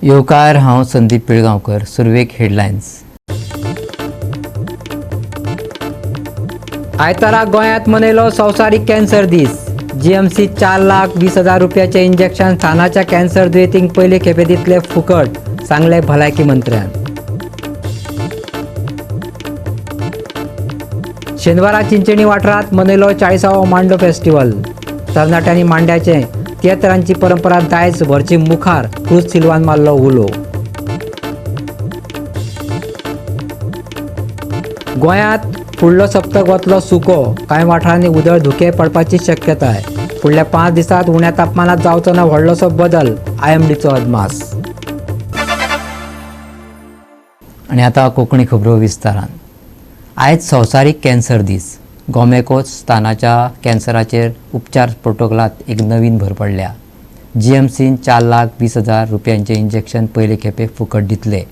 येवकार, हांव संदीप पिळगांवकर. सुरवेक हेडलायन्स. आयतारा गोंयांत मनयलो संवसारीक कॅन्सर दीस. जीएमसी 4,20,000 रुपयाचे इंजेक्शन स्थानाच्या कॅन्सर दुयेंतींक पयले खेपे दितले फुकट, सांगले भलायकी मंत्र्यान. शेनवारा चिंचणी वाठारांत मनयलो 40वो मांडो फेस्टिवल. तरणाट्यांनी मांड्याचे तियेतरांची परंपरा दायज व्हरची मुखार, क्रूज सिल्वान मारलो उलो. गोंयांत फुडलो सप्तक वतलो सुको. कांय वाठारांनी उदळ धुके पडपाची शक्यताय. फुडल्या 5 दिसांत उण्या तापमानात जावचो ना व्हडलोसो बदल, आयएमडीचो अदमास. आनी आतां कोंकणी खबरो विस्तारान. आयज संवसारीक कॅन्सर दीस. गोमेकोच स्थानाच्या कॅन्सराचेर उपचार प्रोटोकॉलात एक नवीन भर पडल्या. जीएमसीन 4,20,000 रुपयांचे इंजेक्शन पयले खेपे फुकट दितले.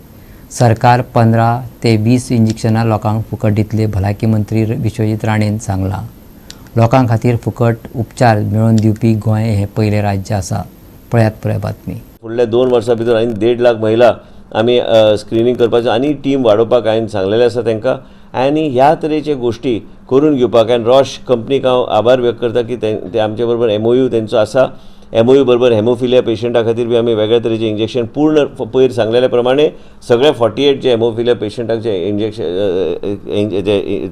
सरकार 15 ते 20 इंजेक्शनां लोकांक फुकट दितले, भलायकी मंत्री विश्वजीत राणेन सांगलां. लोकां खातीर फुकट उपचार मेळोवन दिवपी गोंय हें पयलें राज्य आसा. पळयात पुराय बातमी. फुडल्या 2 वर्सां भितर आनी 1.5 लाख महिला आमी स्क्रिनींग करपाचें आनी टीम वाडोवपाक हांवें सांगलेलें आसा तांकां. आनी ह्या तरेचे गोश्टी करून घेवपाक आनी रॉश कंपनीक हांव आभार व्यक्त करता की ते आमचे बरोबर एमओयू तेंचो आसा. एमओयू बरोबर हेमोफिलिया पेशंटा खातीर बी आमी वेगळ्या तरेचे इंजेक्शन पूर्ण पयर सांगलेल्या प्रमाणे सगळे 48 जे हेमोफिलिया पेशंटाक जे इंजेक्शन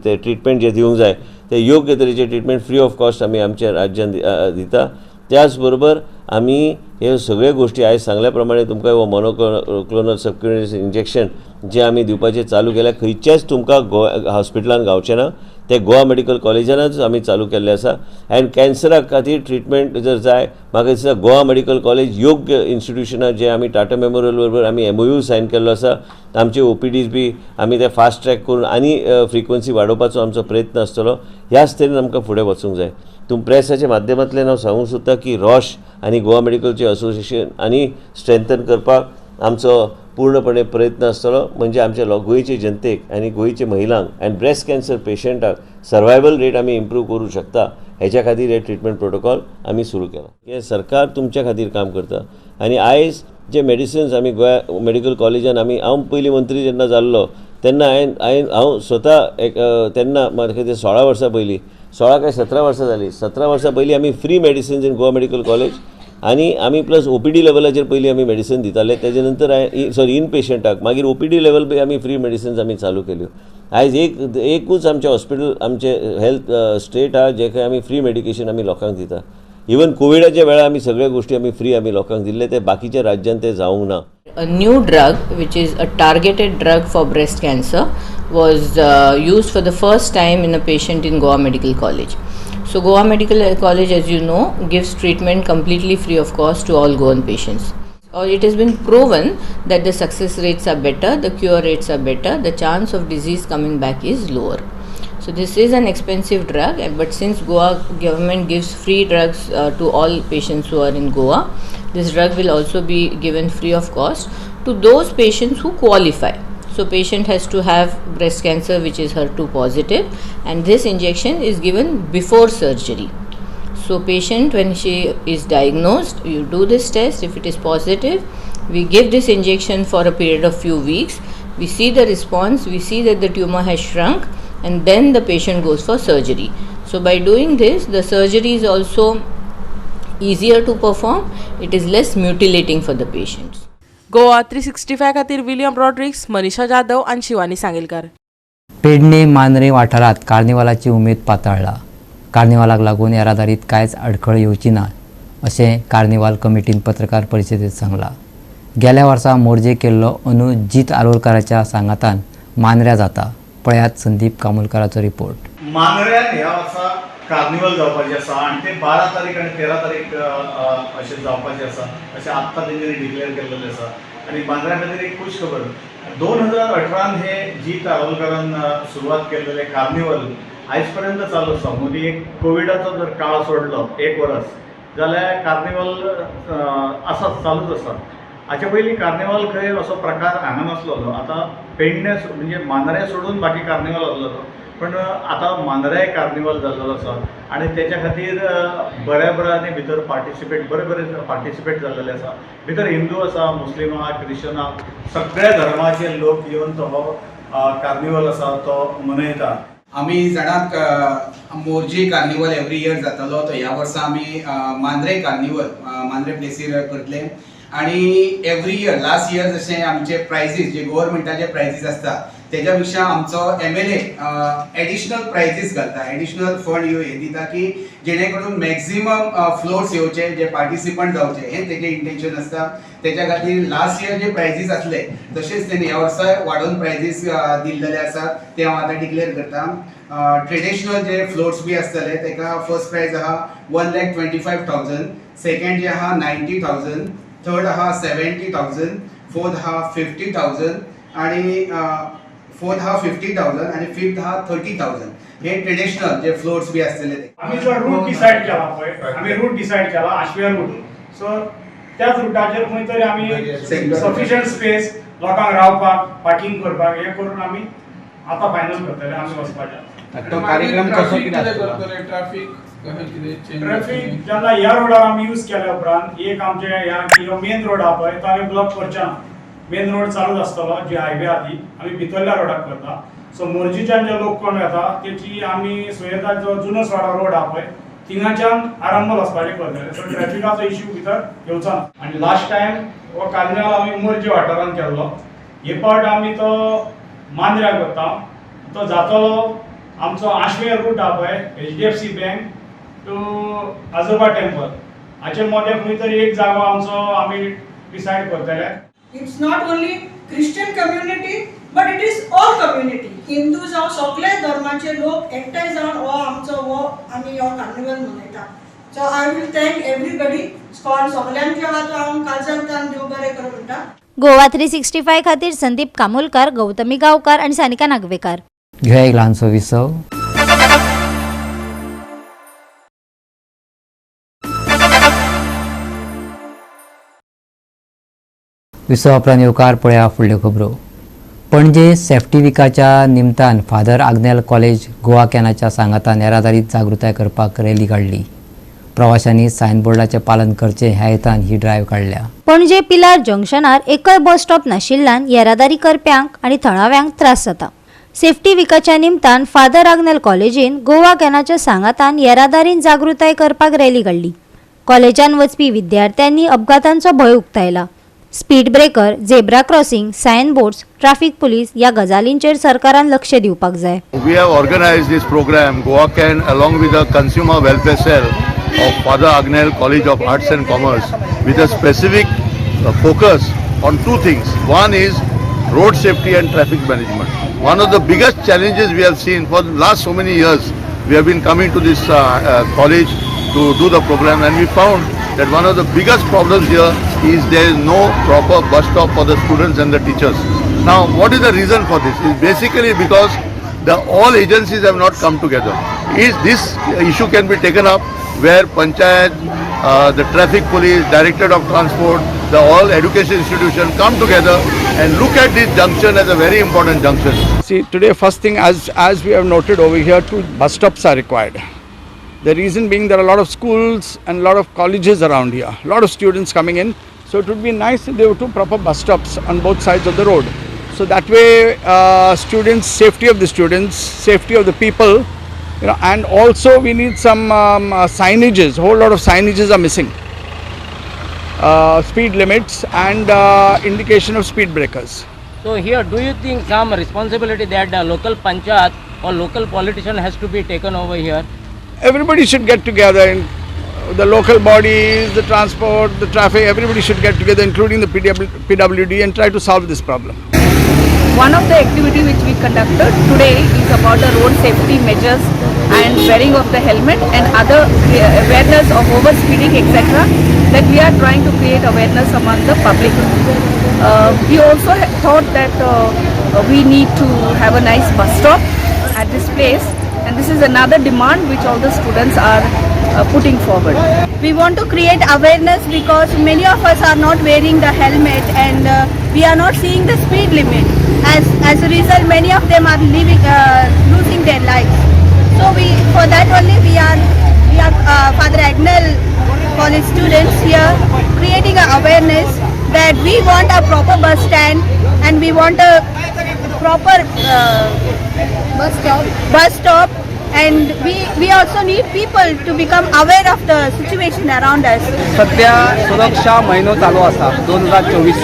ते ट्रिटमेंट जे दिवंक जाय ते योग्य तरेचे ट्रिटमेंट फ्री ऑफ कॉस्ट आमी आमच्या राज्यान दिता. त्याच बरोबर आमी हे सगळे गोश्टी आयज सांगल्या प्रमाणे तुमकां हो मोनोक्लोनल सबक्युटेनियस इंजेक्शन जे आमी दिवपाचें चालू केल्या, खंयच्याच तुमकां हॉस्पिटलान गावचें ना. ते गोवा मेडिकल कॉलेजानच आमी चालू केल्ले आसा. आनी कॅन्सरा खातीर ट्रिटमेंट जर जाय, म्हाका दिसता गोवा मेडिकल कॉलेज योग्य इन्स्टिट्यूशनां जे आमी टाटा मेमोरियल बरोबर आमी एमओयू सायन केल्लो आसा. आमचे ओपीडीज बी आमी ते फास्ट ट्रॅक करून आनी फ्रिक्वन्सी वाडोवपाचो आमचो प्रयत्न आसतलो. ह्याच तरेन आमकां फुडें वचूंक जाय. प्रेसाच्या माध्यमांतल्यान हांव सांगूंक सोदता की रॉश आनी गोवा मेडिकलचे असोसिएशन आनी स्ट्रेंथन करपाक आमचो पूर्णपणे प्रयत्न आसतलो. म्हणजे आमच्या गोंयचे जनतेक आनी गोंयचे महिलांक आनी ब्रेस्ट कॅन्सर पेशंटाक सर्वायवल रेट आमी इम्प्रूव करूं शकता. हेच्या खातीर हे ट्रिटमेंट प्रोटोकॉल आमी सुरू केला. हे सरकार तुमच्या खातीर काम करता. आनी आयज जे मेडिसिन्स आमी गोंया मेडिकल कॉलेजान हांव पयलीं मंत्री जेन्ना जाल्लो तेन्ना हांव स्वता तेन्ना म्हाका ते 16 वर्सां पयलीं 16 काय 17 वर्सां जालीं. 17 वर्सां पयलीं आमी free medicines in Goa medical college आनी आमी प्लस ओपीडी लेवलाचेर पयलीं आमी मेडिसीन दिताले. तेजे नंतर इन पेशंटाक मागीर ओपीडी लेवल बी आमी फ्री मेडिसिन्स आमी चालू केल्यो. आयज एकूच आमचे हॉस्पिटल आमचे हेल्थ स्टेट आहा जे खंय आमी फ्री मेडिकेशन आमी लोकांक दिता. इवन कोविडाच्या वेळार आमी सगळ्या गोश्टी आमी फ्री आमी लोकांक दिल्ले. ते बाकीच्या राज्यांत ते जावंक ना. A new drug, which is a targeted drug for breast cancer, was used for the first time in a patient in Goa Medical College. So Goa Medical College, as you know, gives treatment completely free of cost to all Goan patients. Or it has been proven that the success rates are better, the cure rates are better, the chance of disease coming back is lower. So this is an expensive drug, but since Goa government gives free drugs to all patients who are in Goa, this drug will also be given free of cost to those patients who qualify. So patient has to have breast cancer which is HER2 positive, and this injection is given before surgery. So patient, when she is diagnosed, you do this test. If it is positive, we give this injection for a period of few weeks. We see the response, we see that the tumor has shrunk, and then the patient goes for surgery. So by doing this, the surgery is also easier to perform. It is less mutilating for the patients. Goa 365 खातीर William Rodrigues, Manisha Jadhav आनी शिवानी सांगेलकार. पेडणे मांद्रे वाठारांत कार्निवालाची उमेद पाताळ्ळा. कार्निवालाक लागून येरादारीत कांयच अडखळ येवची ना अशें carnival कमिटीन पत्रकार परिशदेंत सांगलां. गेल्या वर्सा मोर्जे केल्लो अंदू जीत आरोलकाराच्या सांगातान मांद्र्या जाता. पळयात संदीप कामोलकाराचो रिपोर्ट. मांद्र्यान ह्या वर्सा कार्निवल जावपाचें आसा आनी तें 12 तारीख आनी 13 तारीख अशें जावपाचें आसा अशें आत्तां तेंच्यांनी डिक्लेअर केल्लें आसा. आनी मांद्र्या खातीर एक खूश खबर, 2018 हे जीत आरोलकारान सुरवात केल्लेलें कार्निवल आयज पर्यंत चालू आसा. मदीं एक कोविडाचो जर काळ सोडलो 1 वर्स जाल्यार कार्निवल आसा, चालूच आसा. हाचे पयलीं कार्निवल खंय असो प्रकार हांगा नासलो. आतां पेडणे म्हणजे मांद्रे सोडून बाकी कार्निवल आसलो. पण आता मांद्रे कार्निवल जाल्लो आसा आनी तेच्या खातीर बऱ्या भितर बरे पार्टिसिपेट जाल्लेले आसा. भितर हिंदू आसा, मुस्लीम आहा, क्रिश्चन आहा, सगळ्या धर्माचे लोक येवन तो कार्निवल आसा तो मनयता. आमी जाणात मोरजी कार्निवल एवरी इयर जातालो, तो ह्या वर्सा आमी मांद्रे कार्निवल मांद्रे प्लेसीर करतले. आणि एवरी इयर लास्ट इयर जशें आमचे प्रायजीस जे गव्हर्मेंटाचे प्रायजीस आसता तेच्या पेक्षा आमचो MLA एडिशनल प्रायजीस घालता, एडिशनल फंड हे दिता की जेणे करून मॅक्झिमम फ्लोर्स येवचे, जे पार्टिसिपंट जावचे हे तेजे इंटेंशन आसता. तेच्या खातीर लास्ट इयर जे प्रायजीस आसले तशेंच तेणी ह्या वर्सा वाडोवन प्रायजीस दिल्लेले आसात, ते हांव आतां डिक्लेअर करता. ट्रेडिशनल जे फ्लोट्स बी आसतले तेका फर्स्ट प्रायज आहा 1,25,000, सेकंड जे आहा 90,000, थर्ड आहा 70,000, फोर्थ आहा 50,000 आणि फोर्थ आहा 50,000 आणि फिफ्थ आहा 30,000. हे ट्रेडिशनल जे फ्लोट्स बी असलेले ते. आम्ही जो रूट डिसाइड केला पळय, आम्ही रूट डिसाइड केला आश्वे रूट. सो त्याच रुटाचेर खंय तरी आम्ही सफिशियंट स्पेस लोकांक रावपाक, पार्किंग करपाक हे करून आम्ही आता फायनल करतले आम्ही वचपाचे. तो कार्यक्रम कसो कितें ट्रॅफिक जेन्ना ह्या रोडार आमी यूज केल्या उपरांत एक आमचे ह्या की हो मेन रोड आहा पळय तो आमी ब्लॉक करचे ना. मेन रोड चालूच आसतलो, जी हायवे आहा ती आमी भितरल्या रोडाक करता. सो मोरजीच्यान जे लोक कोण येता तेची आमी सुयेता जो जुनो स्वाडा रोड आहा पळय थिंगाच्यान आरांबोल वचपाचें करतले. सो ट्रॅफिकाचो इश्यू भितर येवचो ना. आनी लास्ट टायम हो कार्निवल आमी मोरजी वाठारांत केल्लो. हे पावट आमी तो मांद्र्या करता. तो जातलो आमचो आश्वे रूट आहा पळय HDFC बँक टू आजोबा टेम्पल हाचे मदें खंय तरी एक जागो आमचो आमी डिसायड करतले. It's not only Christian community, but it is all community. Hindu जावं सगळे धर्माचे लोक एकठांय जावन हो आमचो आमी हो कार्निवल मनयता. So I will thank everybody. सगळ्यांच्या हातून हांव काळजांतल्यान देव बरें करूं म्हणटा. गोवा 365 खातीर संदीप कामोलकार, गौतमी गांवकार आणि सानिका नागवेकार. घेऊया एक ल्हानसो विसव. विसव उपरांत येवकार पळया फुडल्यो खबरो. पणजे सेफ्टी विकाच्या निमतान फादर आग्नेल कॉलेज गोवा कॅनाच्या सांगातान येरादारी जागृताय करपाक रॅली काडली. प्रवाशांनी सायनबोर्डाचें पालन करचें ह्या हेतान ही ड्रायव्ह काडल्या. पणजे पिलार जंक्शनार एकय बस स्टॉप नाशिल्ल्यान येरादारी करप्यांक आणि थळाव्यांक त्रास जाता. सेफ्टी विकाच्या निमतान फादर आग्नेल कॉलेजीन गोवा कॅनाच्या सांगातान येरादारीन जागृताय करपाक रॅली काडली. कॉलेजान वचपी विद्यार्थ्यांनी अपघातांचो भंय उक्तायला. Speed breaker, zebra crossing, sign boards, traffic police या गजालींचेर सरकारान लक्ष दिवपाक जाय. We have organized this program, Goa Can, along with the Consumer Welfare Cell of Father Agnel College of Arts and Commerce, with a specific focus on two things. One is road safety and traffic management. One of the biggest challenges we have seen for the last so many years, we have been coming to this college to do the program, and we found that one of the biggest problems here is there is no proper bus stop for the students and the teachers. Now, what is the reason for this? It's basically because all agencies have not come together. This issue can be taken up where Panchayat, the traffic police, Directorate of Transport, all education institutions come together and look at this junction as a very important junction. See, today first thing as we have noted over here, 2 bus stops are required. The reason being there are a lot of schools and a lot of colleges around here, a lot of students coming in, so it would be nice if there were 2 proper bus stops on both sides of the road. So that way students, safety of the students, safety of the people, and also we need some signages, whole lot of signages are missing. Speed limits and indication of speed breakers. So here, do you think some responsibility that the local panchayat or local politician has to be taken over here? Everybody should get together, the local bodies, the transport, the traffic, everybody should get together, including the PWD, and try to solve this problem. One of the activity which we conducted today is about the road safety measures and wearing of the helmet and other awareness of over speeding, etc. That we are trying to create awareness among the public. We also thought that we need to have a nice bus stop at this place, and this is another demand which all the students are putting forward. We want to create awareness because many of us are not wearing the helmet and we are not seeing the speed limit. As a result, many of them are losing their lives. So for that only we are Father Agnel College students here creating an awareness that we want a proper bus stand and we want a proper bus stop. And we also need people to become aware of the situation around us. सध्या सुरक्षा महिनो चालू असा 2024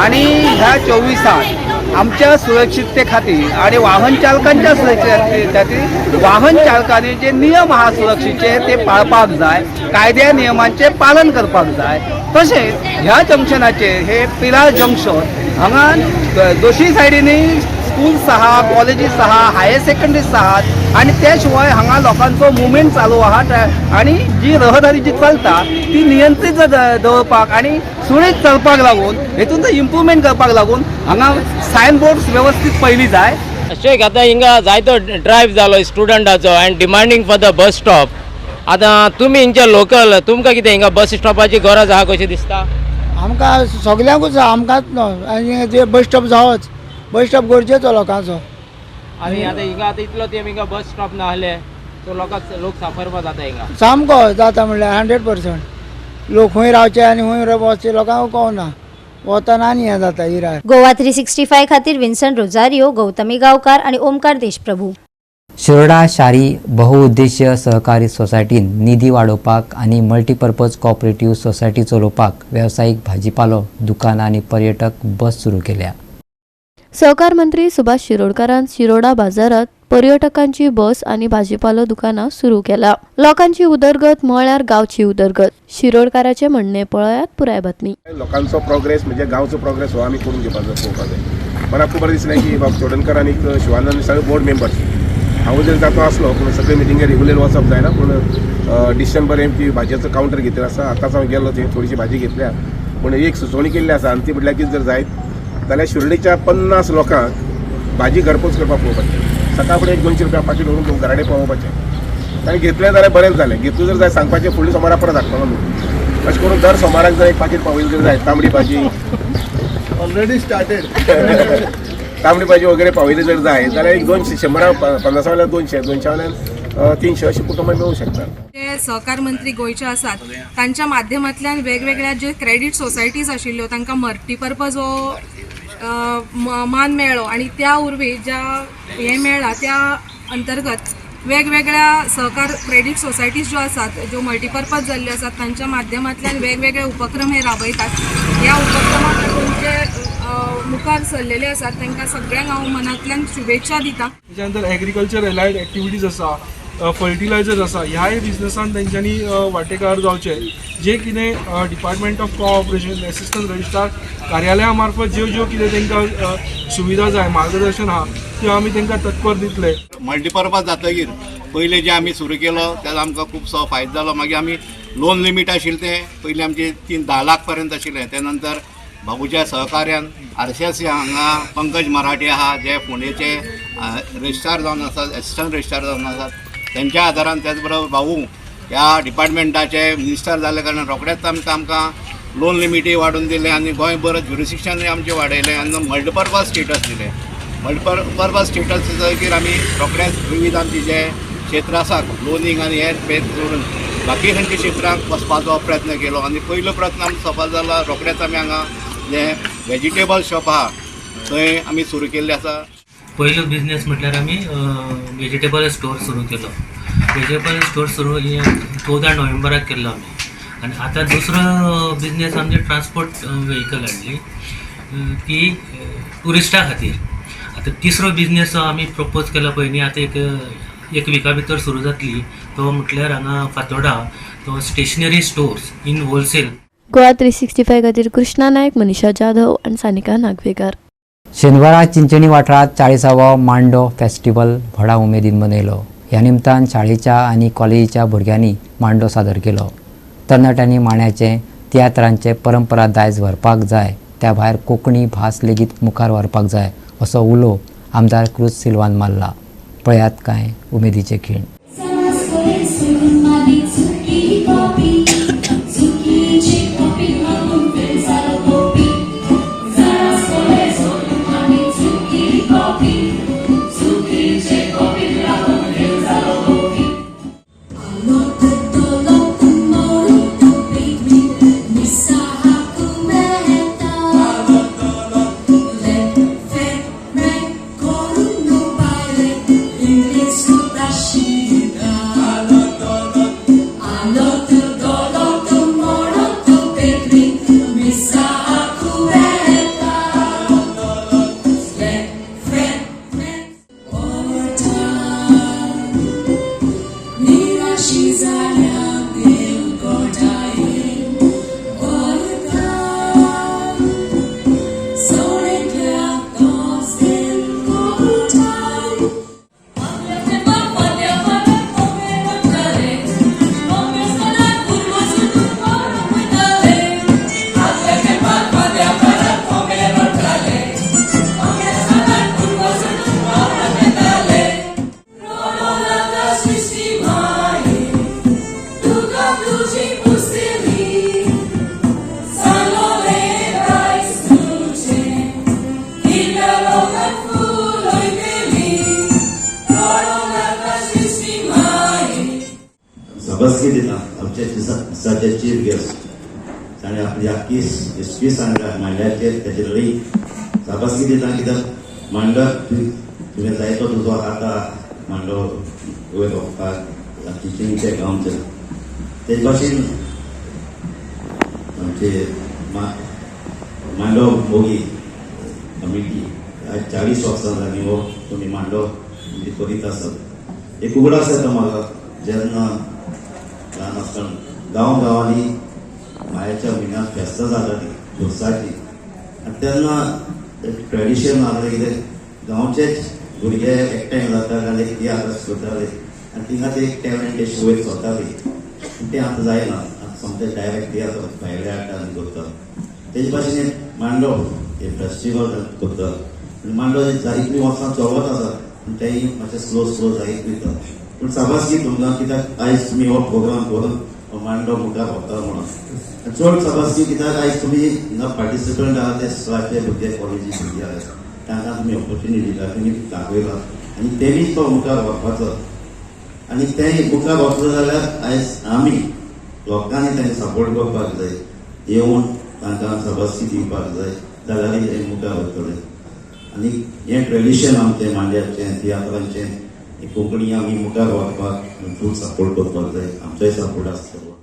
आणि ह्या 24 आमच्या सुरक्षितते खातीर आणि वाहन चालकांच्या सुरक्षितते वाहन चालकांनी जे नियम आहा सुरक्षेचे ते पाळपाक जाय, कायद्या नियमांचे पालन करपाक जाय. तशेंच ह्या जंक्शनाचेर हे पिलार जंक्शन हांगा दोशी सायडीनी स्कूल्स आहा, कॉलेजीस आहा, हायर सेकंडरीज आहात आणि त्या शिवाय हांगा लोकांचो मुवमेंट चालू आहा आणि जी रहदारी जी चलता ती नियंत्रित दवरपाक आणि सुरळीत चलपाक लागून हेतून इम्प्रुवमेंट करपाक लागून हांगा सायन बोर्ड्स व्यवस्थित पयली जाय. अशें आतां हिंगा जायतो ड्रायव्ह जालो स्टुडंटाचो and demanding for the bus stop. आतां तुमी हिंचे लोकल तुमकां कितें हिंगा बस स्टॉपाची गरज आहा कशें दिसता? आमकां सगल्यांकूच आमकांच न्हू आनी जे बस स्टॉप जावोच बस स्टॉप गरजेचो लोकांचो. आनी आतां हिंगा आतां इतलो तें हिंगा बस स्टॉप ना आहले सो लोक साफरपा जाता हिंगा. सामको जाता म्हणल्यार 100% लोक खंय रावचे आनी खंय वचचे लोकांक कळना वतना आनी हें जाता हिराय. गोवा 365 खातीर विन्संट रोजारियो, गौतमी गांवकार आणि ओमकार देशप्रभू. शिरोडा शारी बहुउद्देशीय सहकारी सोसायटीन निधी वाडोवपाक आनी मल्टीपर्पज कोऑपरेटिव्ह सोसायटी चलोवपाक वेवसायीक भाजीपालो दुकान आनी पर्यटक बस सुरू केल्या. सहकार मंत्री सुभाष शिरोडकारान शिरोडा बाजारात पर्यटकांची बस आणि भाजीपालो दुकानां सुरू केला. लोकांची उदरगत म्हळ्यार गावची उदरगत. शिरोडकाराचे म्हणणे पळयात पुराय बातमी. लोकांचो प्रोग्रेस म्हणजे गावचो प्रोग्रेस हो आमी करून घेवपाक जाय पळोवपाक जाय. मला खूब बरें दिसलें की बाब चोडणकर आनी शिवानंद सगळे बोर्ड मेंबर्स हांव जर जातो आसलो पूण सगळे मिटिंगेर रेगुलर वचप जायना पूण डिसिजन बरें ती भाजयेचो कावंटर घेतलेलो आसा. आतांच हांव गेलो थंय थोडीशी भाजी घेतल्या पूण एक सुचोवणी केल्ली आसा आनी ती म्हटल्यार कितें जर जायत जाल्यार शिर्डीच्या 50 लोकांक भाजी घरपोच करपाक पळोवपाचें. सकाळ फुडें 100-200 रुपया पाकीट व्हरून घराडे पावोवपाचें. ताणें घेतलें जाल्यार बरेंच जालें. घेतलें जर जाय सांगपाचें फुडल्या सोमारा परत हाडटलो न्हू. अशें करून दर सोमाराक जर एक पाकीट पावयलें जर जाय तांबडी भाजी ऑलरेडी स्टार्टेड तांबडी भाजी वगैरे पावयली जर जाय जाल्यार एक 200 150 वयल्यान 200 वयल्यान 300 अशी कुटुंबां मेळूंक शकतात. जे सहकार मंत्री गोंयचे आसात तांच्या माध्यमांतल्यान वेगवेगळ्या जे क्रेडीट सोसायटीज आशिल्ल्यो तांकां मल्टीपर्पज हो मान मेळ्ळो आणि त्या उर्वी ज्या हे मेळ्ळा त्या अंतर्गत वेगवेगळ्या सहकार क्रेडीट सोसायटीज ज्यो आसात ज्यो मल्टीपर्पज जाल्ल्यो आसात तांच्या माध्यमांतल्यान वेगवेगळे उपक्रम हे राबयतात. ह्या उपक्रमाक जे मुखार सरलेले आसात तांकां सगळ्यांक हांव मनांतल्यान शुभेच्छा दिता. त्याच्या नंतर एग्रीकल्चर एलायड एक्टिविटीज आसा, फर्टिलायझर आसा, ह्याय बिजनसान तेंच्यांनी वांटेकार जावचे. जे कितें department of cooperation assistant registrar कार्यालया मार्फत ज्यो कितें तांकां सुविधा जाय मार्गदर्शन आहा त्यो आमी तांकां तत्पर दितले. मल्टीपर्पज जातकीर पयलें जें आमी सुरू केलो ताचो आमकां खूबसो फायदो जालो. मागीर आमी लोन लिमीट आशिल्लें तें पयलीं आमचें 10 लाख पर्यंत आशिल्लें. त्या नंतर बाबूच्या सहकार्यान RCS हांगा पंकज मराठी आहा जे फोंडेचे रजिस्ट्रार जावन आसात, एसिस्टंट रजिस्ट्रार जावन आसात. त्यांच्या आदारान त्याच बरोबर भाऊ ह्या डिपार्टमेंटाचे मिनिस्टर जाल्ले कारणान रोखडेच आमकां लोन लिमिटी वाडून दिले आनी गोंयभर ज्युरिस्डिक्शन आमचें वाडयलें आनी मल्टीपर्पज स्टेटस दिलें. मल्टीपर्पज स्टेटस दितकीर आमी रोखडेच विविध आमचे जे क्षेत्र आसा लोनिंग आनी हेर बेस करून बाकी खंयच्या क्षेत्रांक वचपाचो प्रयत्न केलो आनी पयलो प्रयत्न आमचो सफल जालो. रोखडेच आमी हांगा जे वेजिटेबल शॉप आहा थंय आमी सुरू केल्लें आसा. पयलो बिझनेस म्हटल्यार आमी वेजिटेबल स्टोर सुरू केलो. वेजिटेबल स्टोर सुरू 14 नोव्हेंबराक केल्लो आमी. आनी आतां दुसरो बिझनेस आमचे ट्रान्सपोर्ट व्हेहिकल हाडली ती टुरिस्टा खातीर. आतां तिसरो बिझनेस जो आमी प्रपोज केला पळय न्ही आतां एक विका भितर सुरू जातली तो म्हटल्यार हांगा फातोर्डा तो stationery stores in wholesale. Goa 365 खातीर कृष्णा नायक, मनीषा जाधव आणि सानिका नागवेकर. शेनवारा चिंचणी वाठारात 40वो मांडो फेस्टिवल व्हडा उमेदीन मनयलो. ह्या निमतान शाळेच्या आनी कॉलेजीच्या भुरग्यांनी मांडो सादर केलो. तरणाट्यांनी मांड्याचें तियात्रांचे परंपरा दायज व्हरपाक जाय त्या भायर कोंकणी भास लेगीत मुखार व्हरपाक जाय असो उलो आमदार क्रूज सिल्वान मारला. पळयात कांय उमेदीचे खीण. सबस्की दिता आमच्या दिसाचे चीफ गेस्ट ताणें आपली आख्खी हिस्ट्री सांगला मांड्याचेर तेजेरय सबस्की दिता कित्याक मांडो तुवें जायतो तुजो हात मांडो वयर व्हरपाक टिचींगचे गांवचे तेजे भाशेन आमचे मांडो मोगी कमिटी आज 40 वर्सां जालीं हो तुमी मांडो करीत आसात एक उगडास येता म्हाका जेन्ना ल्हान आसतना गांवांनी मायाच्या म्हयन्यांत फेस्तां जातालीं दिवसाची आनी तेन्ना ट्रेडिशन आसलें कितें गांवचेच भुरगे एकठांय जाताले आनी एक तियात्र करताले आनी थिंगा ते एक टॅलंट शो एक सोदताली तें आतां जायना आतां समजा डायरेक्ट तियात्र भायल्या आटांनी करता तेजे भाशेन मांडो हे फेस्टिवल करता आनी मांडो जायतीं वर्सां चलत आसा तेय मातशें स्लो जायत वयता पूण साबासकी तुमकां कित्याक आयज तुमी हो प्रोग्राम करून मांडो मुखार व्हरता म्हणून चड साबासकी कित्याक आयज तुमी हिंगा पार्टिसिपंट आहा ते स्कुलाचे भुरगे कॉलेजी भुरगे आहा तांकां तुमी ऑपॉर्च्युनिटी दिला तुमी दाखयला आनी तेणी तो मुखार व्हरपाचो आनी ते मुखार व्हरतलो जाल्यार आयज आमी लोकांनी तांकां सपोर्ट करपाक जाय येवन तांकां साबासकी दिवपाक जाय जाल्यार ते मुखार व्हरतले आनी हें ट्रेडिशन आमचें मांड्याचें तियात्रांचें कोंकणी आमी मुखार व्हरपाक फूल सपोर्ट करपाक जाय आमचोय सपोर्ट आसतलो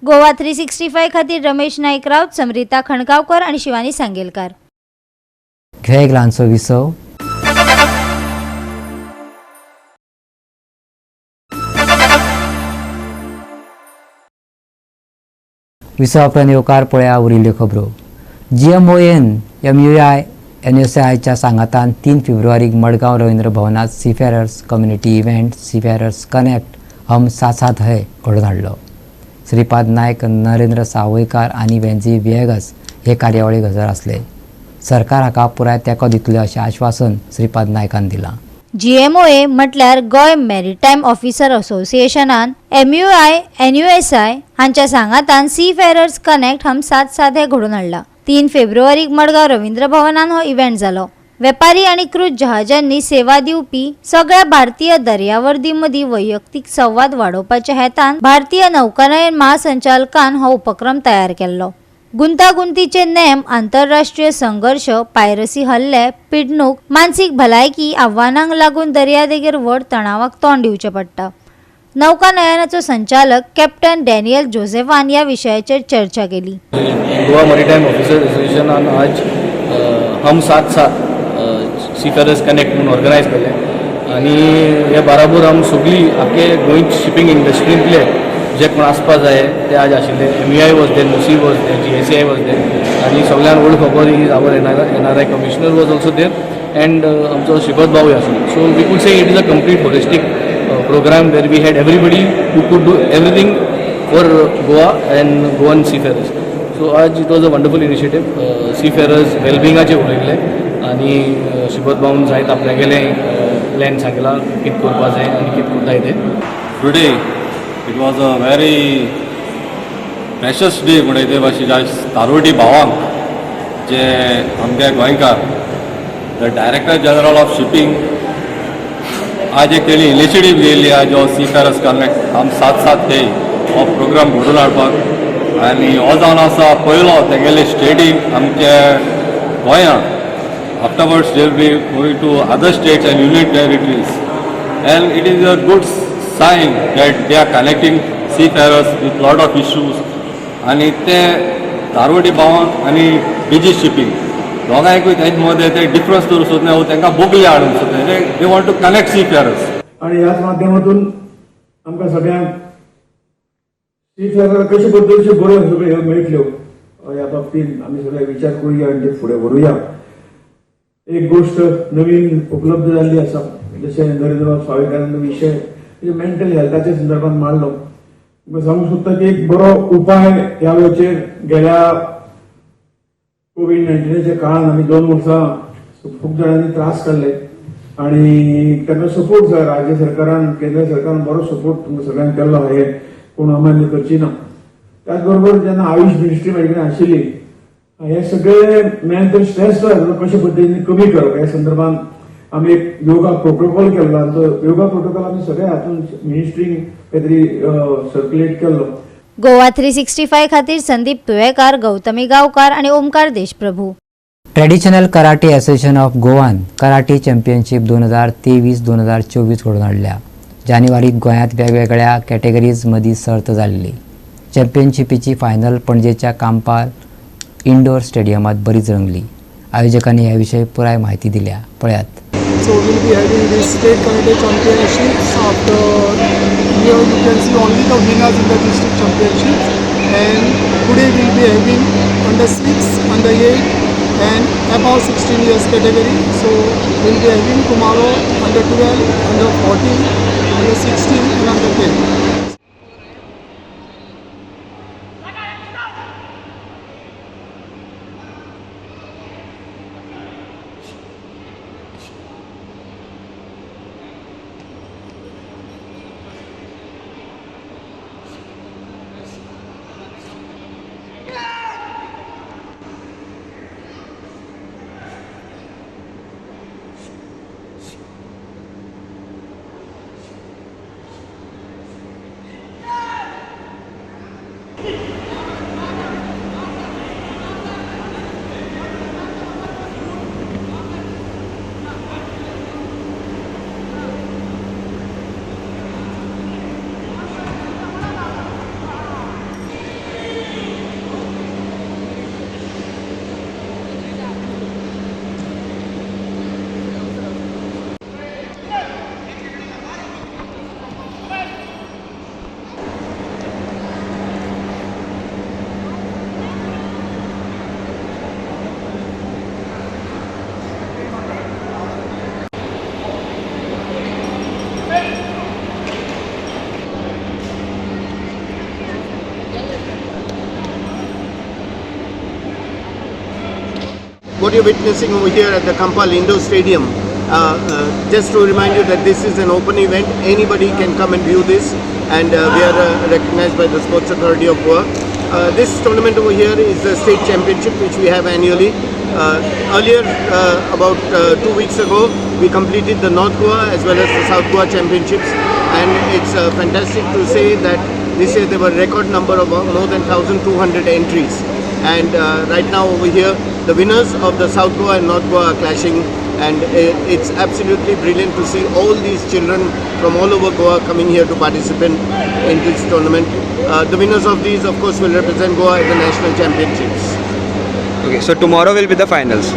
गोवा 365 खातीर रमेश नाईक राऊत, समरिता खणगावकर आणि शिवानी सांगेलकार. घ्या एक ल्हानसो विसव. विसव उपरांत येवकार पळया उरिल्ल्यो खबरो. GMON MUI NSIच्या सांगातान 3 फेब्रुवारीक मडगांव रवींद्र भवनात seafarers community event seafarers connect हम साथ साथ है घडोवन हाडलो. श्रीपाद नायक, नरेंद्र सावयकार आणि वेंजी विएगस हे कार्यावळीक हजर आसले. सरकार हाका पुराय तेंको दितले अशें आश्वासन श्रीपाद नायकान दिलां. GMOA म्हटल्यार गोय मॅरिटायम ऑफिसर असोसिएशनान MUI NUSI हांच्या सांगातान सीफेरर्स कनेक्ट हम साथ साथ हे घडोवन हाडला. 3 फेब्रुवारीक मडगांव रवींद्र भवनान हो इव्हेंट जालो. वेपारी आणि क्रूज जहाजांनी सेवा दिवपी सगळ्या भारतीय दर्यावर्दी मदीं वैयक्तीक संवाद वाडोवपाच्या हेतान भारतीय नौकानयन महासंचालकान हो उपक्रम तयार केल्लो. गुंतागुंतीचे नेम, आंतरराष्ट्रीय संघर्ष, पायरसी हल्ले, पिडणूक, मानसीक भलायकी आव्हानांक लागून दर्यादेगेर व्हड तणावाक तोंड दिवचें पडटा. नौकानयनाचो संचालक कॅप्टन डॅनियल जोसेफान ह्या विशयाचेर चर्चा केली. गोवा मॅरिटायम ऑफिसर असोसिएशनान आज हम साथ साथ सीफेरर्स कनेक्ट म्हणून ऑर्गनायज केले आनी हे बराबर आमी सगळी आख्खे गोंयचे शिपींग इंडस्ट्रींतले जे कोण आसपा जाय ते आज आशिल्ले. MUI वॉज देर, मुसी was there, GSI was there आनी सगळ्यान व्हड खबर is our NRI commissioner was also there and आमचो श्रीपद भाऊय आसलो. So we could say it is a complete holistic program where we had everybody who could do everything for Goa and Goan seafarers. So आज it was a wonderful initiative. Seafarers well-being आचे उलयले आनी श्रीपद भाऊन जायत आपल्या गेले plan सांगला कितें करपा जाय आनी कितें कोत्ताय तें. Today it was a very precious day म्हणून ते भाशेच्या तारोटी भावांक जे आमगे गोंयकार the director general of shipping आज एक तेणी इनिशिएटीव घेयली आज हो सीफेरर्स कनेक्ट हम साथ साथ हे हो प्रोग्राम घडोवन हाडपाक आनी हो जावन आसा पयलो तेगेले स्टेटीक आमचे गोंयांत. Afterwards they will be going to other states and union territories, and it is a good sign that they are connecting seafarers with lot of issues. आणि ते धारवडी भावांक आनी बिजी शिपींग दोगांयकूय तेंचे मदें ते डिफरन्स दवरूंक सोदना तांकां बोगले हाडूंक सोदना they want to connect seafarers. आणि ह्याच माध्यमातून आमकां सगळ्यांक सीफेरर कशे पद्दतीच्यो बऱ्यो सगळ्यो मेळटल्यो ह्या बाबतींत आमी सगळे विचार करूया आनी ते फुडें व्हरूया. एक गोष्ट नवीन उपलब्ध जाल्ली आसा जशें नरेंद्र स्वाभिकानंद विशय मेंटल हेल्थाच्या संदर्भात मांडलो. सांगूंक सोदता की एक बरो उपाय ह्या वेळचेर गेल्या कोविड-19च्या काळान आमी 2 वर्सां खूब जाणांनी त्रास काडले आणि त्यांना सपोर्ट राज्य सरकारान केंद्र सरकारान बरो सपोर्ट तुमकां सगळ्यांक केल्लो हे कोण अमान्य करची ना. त्याचबरोबर जेन्ना आयुष मिनिस्ट्री म्हाजे कडेन आशिल्ली हे सगळे मेंटल स्ट्रेस कशे पद्दतीन कमी करप ह्या संदर्भात आमी एक योगा प्रोटोकॉल केल्लो आनी तो योगा प्रोटोकॉल आमी सगळे हातूंत मिनिस्ट्रीन काहीतरी सर्क्युलेट केल्लो. गोवा 365 खातीर संदीप तुळेकार, गौतमी गांवकार आणि Omkar Deshprabhu. Traditional karate association of गोवान कराटे चॅम्पियनशीप 2023-2024 घडोवन हाडल्या. जानेवारीत गोंयांत वेगवेगळ्या कॅटेगरीज मदीं सर्त जाल्ली. चॅम्पियनशिपीची फायनल पणजेच्या कांपाल इंडोर स्टेडियमात बरीच रंगली. आयोजकांनी याविषयी पुराय माहिती दिल्या. पळयात. So we'll be having this state karate championships. After here you can see only the winners in the district championships, and today we'll be having under 6, under 8 and above 16 years category. So we'll be having tomorrow under 12, under 14, under 16 and under 10. What you're witnessing over here at the Kampal Indoor Stadium, just to remind you that this is an open event, anybody can come and view this, and we are recognized by the Sports Authority of Goa. This tournament over here is the state championship which we have annually. Earlier, about 2 weeks ago, we completed the North Goa as well as the South Goa championships, and it's fantastic to say that this year there were a record number of more than 1,200 entries. And right now over here, the winners of the South Goa and North Goa are clashing, and it's absolutely brilliant to see all these children from all over Goa coming here to participate in this tournament. The winners of these, of course, will represent Goa at the national championships. Okay, so tomorrow will be the finals.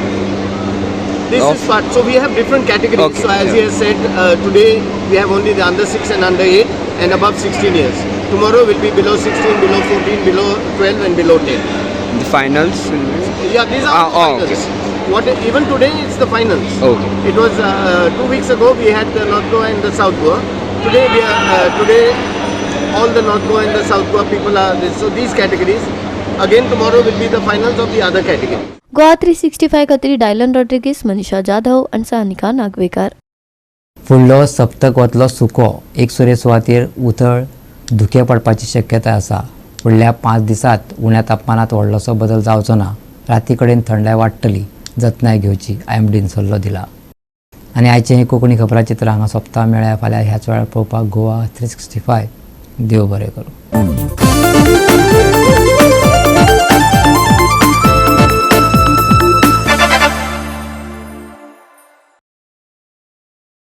This is part. So we have different categories. Okay, so as he has said, today we have only the under 6 and under 8 and above 16 years. Tomorrow will be below 16, below 14, below 12 and below 10. The finals? Yeah, these are the finals. Okay. Even today it's the finals. Okay. It was 2 weeks ago we had the North Goa and the South Goa. Today we are today all the North Goa and the South Goa people are this. So these categories. Again tomorrow will be the finals of the other category. Goa 365 खातीर Dylan Rodrigues, Manisha Jadhav आणि सानिका नागवेकर. फुडलो सप्तक वतलो सुको. एकसुरे सुवातेर उथळ धुके पडपाची शक्यताय आसा. फुडल्या 5 दिसांत उण्या तापमानात व्हडलोसो बदल जावचो ना. राती कडेन थंडाय वाडटली. जतनाय घेवची IMDन सल्लो दिला. आनी आयचें हें कोंकणी खबराचित्र हांगा सोंपता. मेळ्या फाल्यां ह्याच वेळार पळोवपाक गोवा 365. देव बरें करूं.